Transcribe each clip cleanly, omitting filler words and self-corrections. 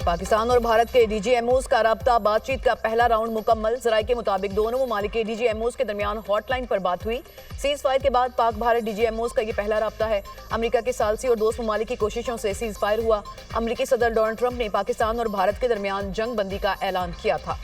पाकिस्तान और भारत के डीजीएमओज का राब्ता बातचीत का पहला राउंड मुकम्मल। जराये के मुताबिक दोनों ममालिक के डीजीएमओज के दरमियान हॉटलाइन पर बात हुई। सीज फायर के बाद पाक भारत डीजीएमओज का ये पहला राब्ता है। अमेरिका के सालसी और दोस्त ममालिक की कोशिशों से सीज फायर हुआ। अमेरिकी सदर डोनाल्ड ट्रंप ने पाकिस्तान और भारत के दरमियान जंग बंदी का ऐलान किया था।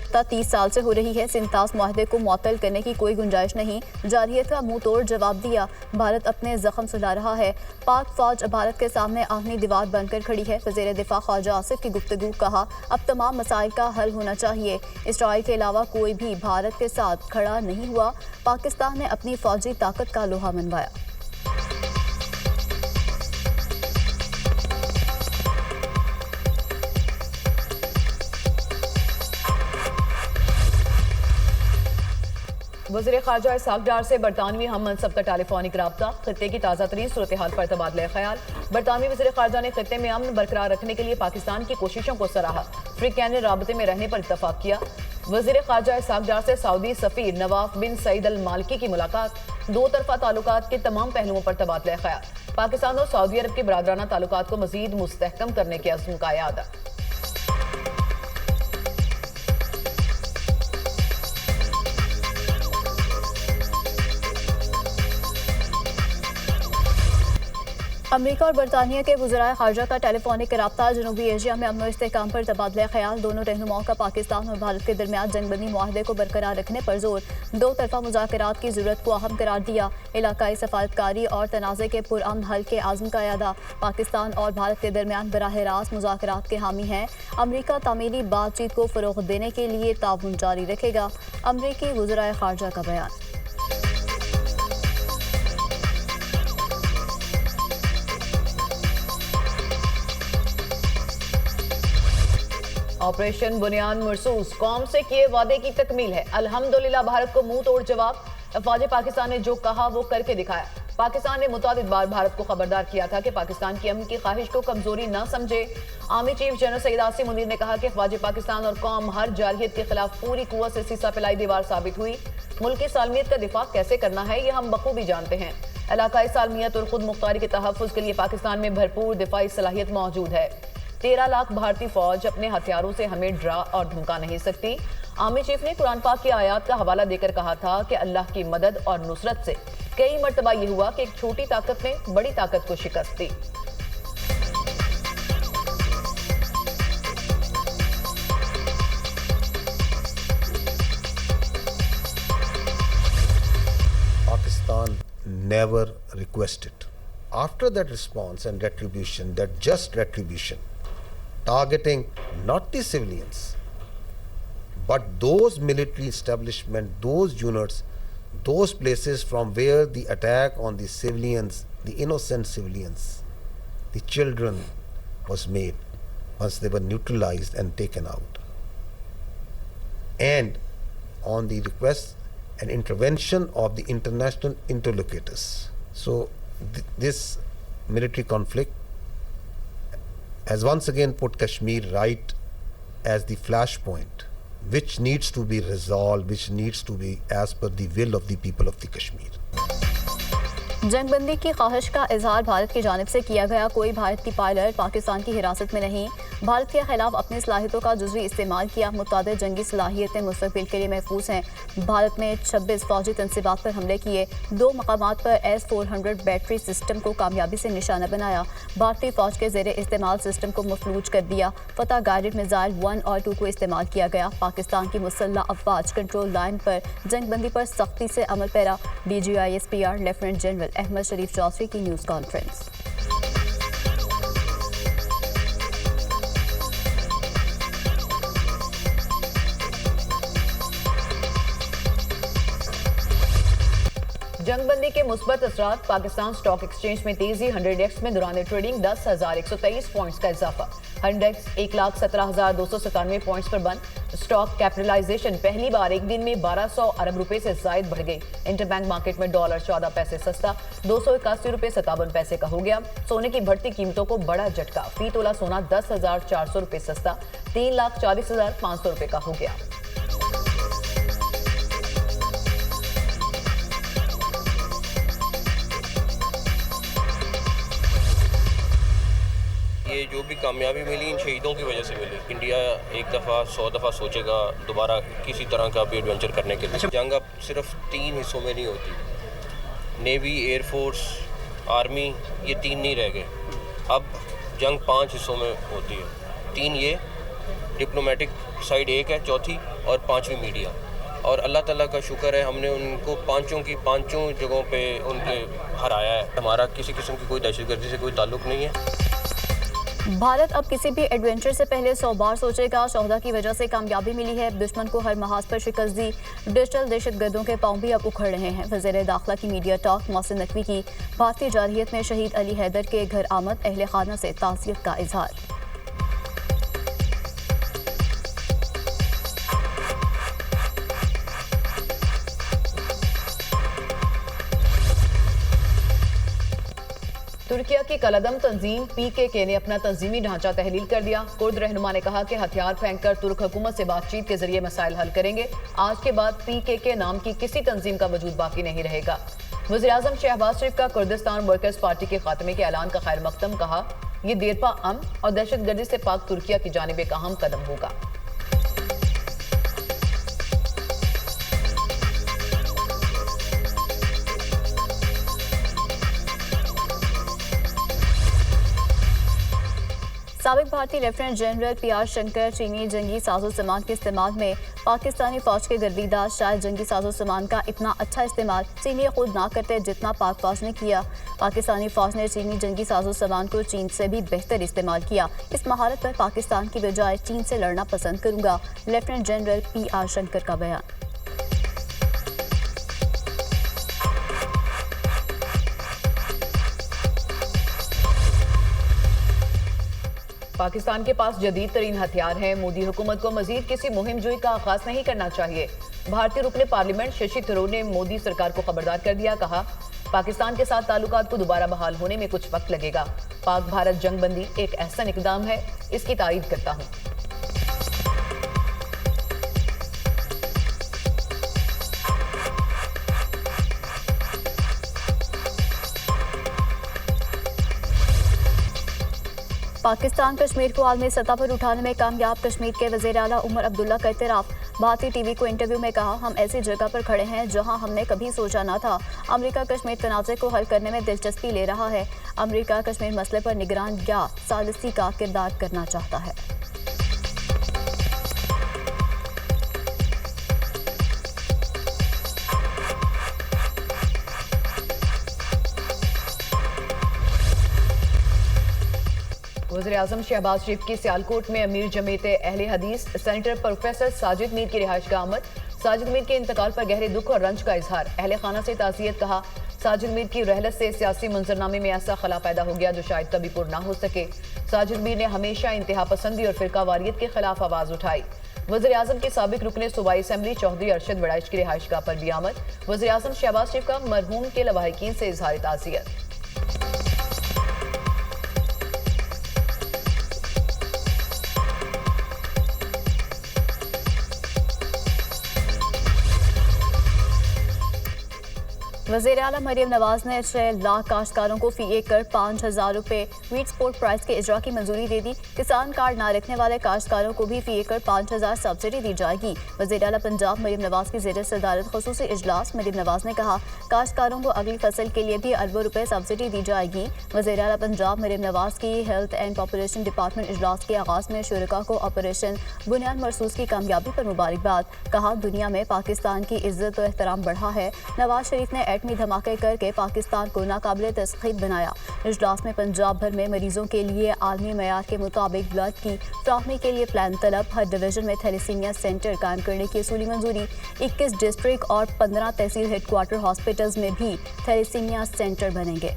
ता 30 साल से हो रही है। सिंतास मुआहदे को मुअत्तल करने की कोई गुंजाइश नहीं। जारहियत का मुंह तोड़ जवाब दिया। भारत अपने जख्म सुला रहा है। पाक फौज भारत के सामने आखिरी दीवार बनकर खड़ी है। वज़ीर दिफा ख्वाजा आसिफ की गुफ्तगू। कहा, अब तमाम मसाइल का हल होना चाहिए। इसराइल के अलावा कोई भी भारत के साथ खड़ा नहीं हुआ। पाकिस्तान ने अपनी फौजी ताकत का लोहा मनवाया। वज़ीर ख़ारजा इसहाक डार से बरतानवी हम मनसब का टेलीफोनिक राब्ता। खित्ते की ताज़ा तरीन सूरत हाल पर तबादला ख्याल। बरतानवी वज़ीर ख़ारजा ने खित्ते में अमन बरकरार रखने के लिए पाकिस्तान की कोशिशों को सराहा। अफ्रीकैन राबते में रहने पर इत्तफाक किया। वज़ीर ख़ारजा इसहाक डार से सऊदी सफ़ीर नवाफ बिन सईद अल मालिकी की मुलाकात। दो तरफा ताल्लुकात के तमाम पहलुओं पर तबादला ख्याल। पाकिस्तान और सऊदी अरब के बरादराना ताल्लुकात को मज़ीद मुस्तहकम करने के अज़्म का यादा। अमेरिका और बरतानिया के वज़राए ख़ारजा का टेलीफोनिक राब्ता। जनूबी एशिया में अमन और इस्तेहकाम पर तबादला ख्याल। दोनों रहनुमाओं का पाकिस्तान और भारत के दरमियान जंगबंदी मुआहदे को बरकरार रखने पर जोर। दो तरफा मुज़ाकरात की ज़रूरत को अहम करार दिया। इलाकाई सफारतकारी और तनाज़े के पुरअमन हल के आज़म का यादा। पाकिस्तान और भारत के दरमियान बराह रास्त मुज़ाकरात के हामी हैं। अमरीका तामीरी बातचीत को फ़रोग़ देने के लिए ताउन जारी रखेगा। अमरीकी वज़राए ख़ारजा का बयान। ऑपरेशन बुनियाद मरसूस कौम से किए वादे की तकमील है। अल्हम्दुलिल्लाह भारत को मुंह तोड़ जवाब। अफवाज पाकिस्तान ने जो कहा वो करके दिखाया। पाकिस्तान ने मुतादिद बार भारत को खबरदार किया था कि पाकिस्तान की अमन की ख्वाहिश को कमजोरी न समझे। Army chief general Syed Asim Munir ने कहा कि अफवाज पाकिस्तान और कौम हर जारहियत के खिलाफ पूरी कुव्वत से सीसा फैलाई दीवार साबित हुई। मुल्क की सालमियत का दिफा कैसे करना है ये हम बखूबी जानते हैं। इलाकाई सालमियत और खुद मुख्तारी के तहफ़्फ़ुज़ के लिए पाकिस्तान में भरपूर दिफाई सलाहियत मौजूद है। 13 लाख भारतीय फौज अपने हथियारों से हमें डरा और धमका नहीं सकती। आर्मी चीफ ने कुरान पाक की आयत का हवाला देकर कहा था कि अल्लाह की मदद और नुसरत से कई मर्तबा यह हुआ कि एक छोटी ताकत ने बड़ी ताकत को शिकस्त दी। Pakistan never requested. After that response and retribution, that just retribution, targeting not the civilians, but those military establishments, those units, those places from where the attack on the civilians, the innocent civilians, the children was made once they were neutralized and taken out. And on the request and intervention of the international interlocutors. So this military conflict has once again put Kashmir right as the flashpoint, which needs to be resolved, which needs to be as per the will of the people of the Kashmir. जंगबंदी की ख्वाहिश का इजहार भारत की जानिब से किया गया। कोई भारत की पायलट पाकिस्तान की हिरासत में नहीं। भारत के खिलाफ अपनी सलाहियतों का जुज़वी इस्तेमाल किया। मुतादिद जंगी सलाहियतें मुस्तक़बिल के लिए महफूज हैं। भारत ने 26 फौजी तनसीबात पर हमले किए। 2 मकामात पर S-400 बैटरी सिस्टम को कामयाबी से निशाना बनाया। भारतीय फौज के ज़ेरे इस्तेमाल सिस्टम को मफलूज कर दिया। फतह गाइडेड मिसाइल 1 और 2 को इस्तेमाल किया गया। पाकिस्तान की मुसल्लह अफवाज कंट्रोल लाइन पर जंगबंदी पर सख्ती से अमल पैरा। DGISPR lieutenant general Ahmed Sharif Chaudhry की न्यूज़ कॉन्फ्रेंस। जंगबंदी के मुस्बत असरात। पाकिस्तान स्टॉक एक्सचेंज में तेजी। 100x में दौरान ट्रेडिंग 10,123 पॉइंट्स का इजाफा। इंडेक्स 1,17,297 पॉइंट्स पर बंद। स्टॉक कैपिटलाइजेशन पहली बार एक दिन में 1200 अरब रुपए से जायद बढ़ गई। इंटरबैंक मार्केट में डॉलर 14 पैसे सस्ता 281 रुपए 57 पैसे का हो गया। सोने की बढ़ती कीमतों को बड़ा झटका, फी तोला सोना 10,400 रुपए सस्ता 3,40,500 रुपए का हो गया। ये जो भी कामयाबी मिली इन शहीदों की वजह से मिली। इंडिया एक दफ़ा 100 दफ़ा सोचेगा दोबारा किसी तरह का भी एडवेंचर करने के लिए। जंग अब सिर्फ 3 हिस्सों में नहीं होती, नेवी, एयरफोर्स, आर्मी, ये 3 नहीं रह गए। अब जंग 5 हिस्सों में होती है। 3 ये डिप्लोमेटिक साइड एक है, चौथी और 5वीं मीडिया। और अल्लाह ताला का शुक्र है हमने उनको पांचों जगहों पे उनके हराया है। हमारा किसी किस्म की कोई दहशतगर्दी से कोई ताल्लुक़ नहीं है। भारत अब किसी भी एडवेंचर से पहले 100 बार सोचेगा। शोहदा की वजह से कामयाबी मिली है, दुश्मन को हर महाज पर शिकस्त दी। डिजिटल दहशतगर्दों के पांव भी अब उखड़ रहे हैं। वज़ीर दाखिला की मीडिया टॉक मोहसिन नकवी की भारतीय जारहियत में शहीद अली हैदर के घर आमद, अहले खाना से ताज़ियत का इजहार। तुर्किया की कलदम तंजीम पीकेके ने अपना तंजीमी ढांचा तहलील कर दिया। कुर्द रहनुमा ने कहा कि हथियार फेंककर तुर्क हुकूमत से बातचीत के जरिए मसाइल हल करेंगे। आज के बाद पीकेके नाम की किसी तंजीम का वजूद बाकी नहीं रहेगा। वज़ीर-ए-आज़म शहबाज शरीफ का कुर्दिस्तान वर्कर्स पार्टी के खात्मे के ऐलान का खैर मकदम, कहा यह देरपा अमन और दहशतगर्दी से पाक तुर्किया की जानिब एक अहम कदम होगा। साबिक भारतीय लेफ्टिनेंट जनरल PR शंकर चीनी जंगी साजो सामान के इस्तेमाल में पाकिस्तानी फौज के गर्दीदा, शायद जंगी साजो सामान का इतना अच्छा इस्तेमाल चीनी खुद ना करते जितना पाक फौज ने किया। पाकिस्तानी फौज ने चीनी जंगी साजो सामान को चीन से भी बेहतर इस्तेमाल किया। इस महारत पर पाकिस्तान की बजाय चीन से लड़ना पसंद करूंगा, लेफ्टिनेंट जनरल PR शंकर का बयान। पाकिस्तान के पास जदीद तरीन हथियार हैं। मोदी हुकूमत को मजीद किसी मुहिम जोई का आगाज नहीं करना चाहिए। भारतीय रुकने पार्लियामेंट शशि थरूर ने मोदी सरकार को खबरदार कर दिया। कहा पाकिस्तान के साथ ताल्लुकात को दोबारा बहाल होने में कुछ वक्त लगेगा। पाक भारत जंगबंदी एक अहसन इकदाम है, इसकी तारीफ करता हूँ। पाकिस्तान कश्मीर को आलमी सतह पर उठाने में कामयाब। कश्मीर के वज़ीर आला उमर अब्दुल्ला का इतराफ़। भारतीय टीवी को इंटरव्यू में कहा हम ऐसी जगह पर खड़े हैं जहां हमने कभी सोचा न था। अमेरिका कश्मीर तनाज़े को हल करने में दिलचस्पी ले रहा है। अमेरिका कश्मीर मसले पर निगरान या सालिसी का किरदार करना चाहता है। वज़ीर-ए-आज़म शहबाज शरीफ की सियालकोट में अमीर जमीयत अहले हदीस सेनेटर प्रोफेसर साजिद मीर की रिहाइश का आमद। साजिद मीर के इंतकाल पर गहरे दुख और रंज का इजहार, अहले खाना से ताज़ियत। कहा साजिद मीर की रहलत से सियासी मंजरनामे में ऐसा खला पैदा हो गया जो शायद कभी पुर ना हो सके। साजिद मीर ने हमेशा इंतहा पसंदी और फिरका वारियत के खिलाफ आवाज उठाई। वज़ीर-ए-आज़म के साबिक रुकने सूबाई असम्बली चौधरी अरशद वड़ाइश की रिहाइशगाह पर भी आमद। वज़ीर-ए-आज़म शहबाज शरीफ का मरहूम के लवाहिकीन से इजहार ताज़ियत। वज़ीर आला मरियम नवाज ने 6 लाख काश्तकारों को फी एकड़ 5,000 रुपये वीट सपोर्ट प्राइस के इजरा की मंजूरी दे दी। किसान कार्ड ना रखने वाले काश्तकारों को भी फी एकड़ 5,000 सब्सिडी दी जाएगी। वज़ीर आला पंजाब मरियम नवाज की ज़ेर सदारत ख़ुसूसी इजलास। मरियम नवाज ने कहा काश्तकारों को अगली फसल के लिए भी अरबों रुपए सब्सिडी दी जाएगी। वज़ीर आला पंजाब मरियम नवाज की हेल्थ एंड पॉपुलेशन डिपार्टमेंट इजलास के आगाज़ में शुरका को ऑपरेशन बुनियाद मरसूस की कामयाबी पर मुबारकबाद। कहा दुनिया में पाकिस्तान की इज्जत और एहतराम बढ़ा है। नवाज शरीफ ने एटमी धमाके करके पाकिस्तान को नाकाबिले तस्खीर बनाया। इजलास में पंजाब भर में मरीजों के लिए आलमी मयार के मुताबिक ब्लड की फ्राहमी के लिए प्लान तलब। हर डिवीजन में थैलेसीमिया सेंटर कायम करने की असूली मंजूरी। 21 डिस्ट्रिक्ट और 15 तहसील हेडक्वार्टर हॉस्पिटल्स में भी थैलेसीमिया सेंटर बनेंगे।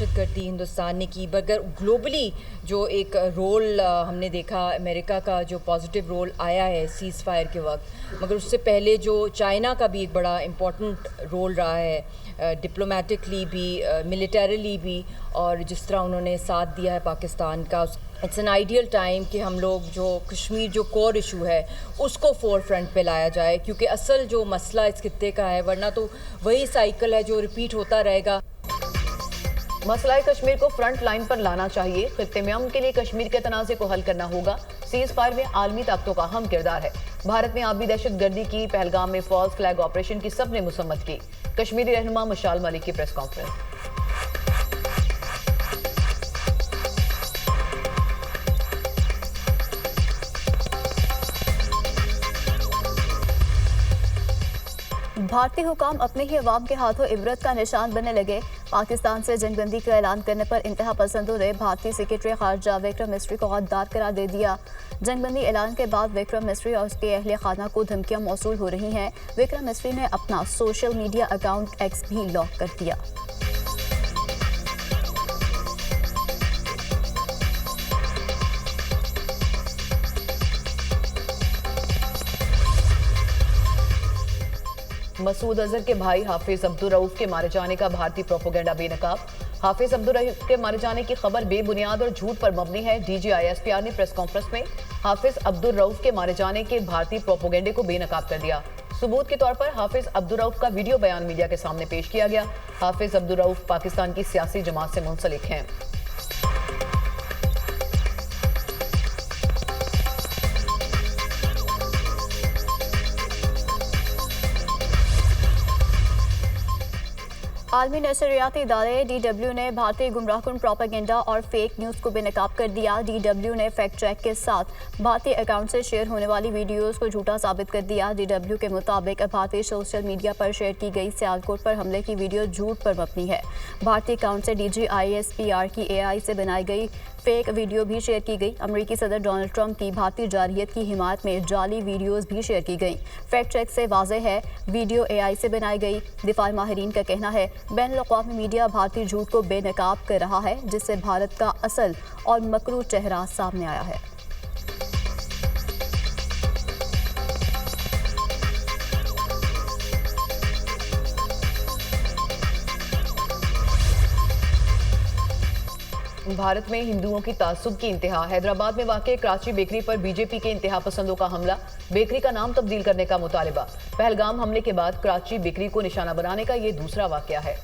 दहशतगर्दी हिंदुस्तान ने की, मगर ग्लोबली जो एक रोल हमने देखा अमेरिका का जो पॉजिटिव रोल आया है सीज़ फायर के वक्त, मगर उससे पहले जो चाइना का भी एक बड़ा इम्पॉर्टेंट रोल रहा है डिप्लोमेटिकली भी, मिलिटरीली भी, और जिस तरह उन्होंने साथ दिया है पाकिस्तान का। इट्स एन आइडियल टाइम कि हम लोग जो कश्मीर जो कोर इशू है उसको फोर फ्रंट पे लाया जाए, क्योंकि असल जो मसला इस खित्ते का है, वरना तो वही साइकिल है जो रिपीट होता रहेगा। मसला कश्मीर को फ्रंट लाइन पर लाना चाहिए। खित्ते में अमन के लिए कश्मीर के तनाज़े को हल करना होगा। सीज फायर में आलमी ताकतों का अहम किरदार है। भारत ने आबी दहशतगर्दी की, पहलगाम में फॉल्स फ्लैग ऑपरेशन की सबने मुसम्मत की। कश्मीरी रहनुमा मशाल मलिक की प्रेस कॉन्फ्रेंस। भारतीय हुकाम अपने ही अवाम के हाथों इबरत का निशान बनने लगे। पाकिस्तान से जंगबंदी का ऐलान करने पर इंतहा पसंदों ने भारतीय सेक्रेटरी खारजा विक्रम मिस्री को गद्दार करार दे दिया। जंगबंदी ऐलान के बाद विक्रम मिस्री और उसके अहले खाना को धमकियां मौसूल हो रही हैं। विक्रम मिस्री ने अपना सोशल मीडिया अकाउंट एक्स भी लॉक कर दिया। मसूद अजहर के भाई हाफिज अब्दुल रऊफ के मारे जाने का भारतीय प्रोपेगेंडा बेनकाब। हाफिज अब्दुल रऊफ के मारे जाने की खबर बेबुनियाद और झूठ पर मबनी है। DGISPR ने प्रेस कॉन्फ्रेंस में हाफिज अब्दुल रऊफ के मारे जाने के भारतीय प्रोपेगेंडे को बेनकाब कर दिया। सबूत के तौर पर हाफिज अब्दुल रऊफ का वीडियो बयान मीडिया के सामने पेश किया गया। हाफिज अब्दुल रऊफ पाकिस्तान की सियासी जमात से मुंसलिक हैं। आलमी नशरियाती इदारे DW ने भारतीय गुमराहकुन प्रोपेगेंडा और फेक न्यूज़ को बेनकाब कर दिया। DW ने फैक्ट चेक के साथ भारतीय अकाउंट से शेयर होने वाली वीडियोस को झूठा साबित कर दिया। DW के मुताबिक भारतीय सोशल मीडिया पर शेयर की गई सियालकोट पर हमले की वीडियो झूठ पर मबनी है। भारतीय अकाउंट से DGISPR की AI से बनाई गई फेक वीडियो भी शेयर की गई। अमेरिकी सदर डोनाल्ड ट्रंप की भारतीय जारहियत की हिमायत में जाली वीडियोस भी शेयर की गई। फैक्ट चेक से वाज़ेह है वीडियो AI से बनाई गई। दिफाई माहिरीन का कहना है बैनुल-अक़वामी मीडिया भारतीय झूठ को बेनकाब कर रहा है, जिससे भारत का असल और मकरू चेहरा सामने आया है। भारत में हिंदुओं की तासुब की इंतहा। हैदराबाद में वाक़ कराची बेकरी पर बीजेपी के इंतहा पसंदों का हमला। बेकरी का नाम तब्दील करने का मुतालिबा। पहलगाम हमले के बाद कराची बेकरी को निशाना बनाने का ये दूसरा वाक़या है।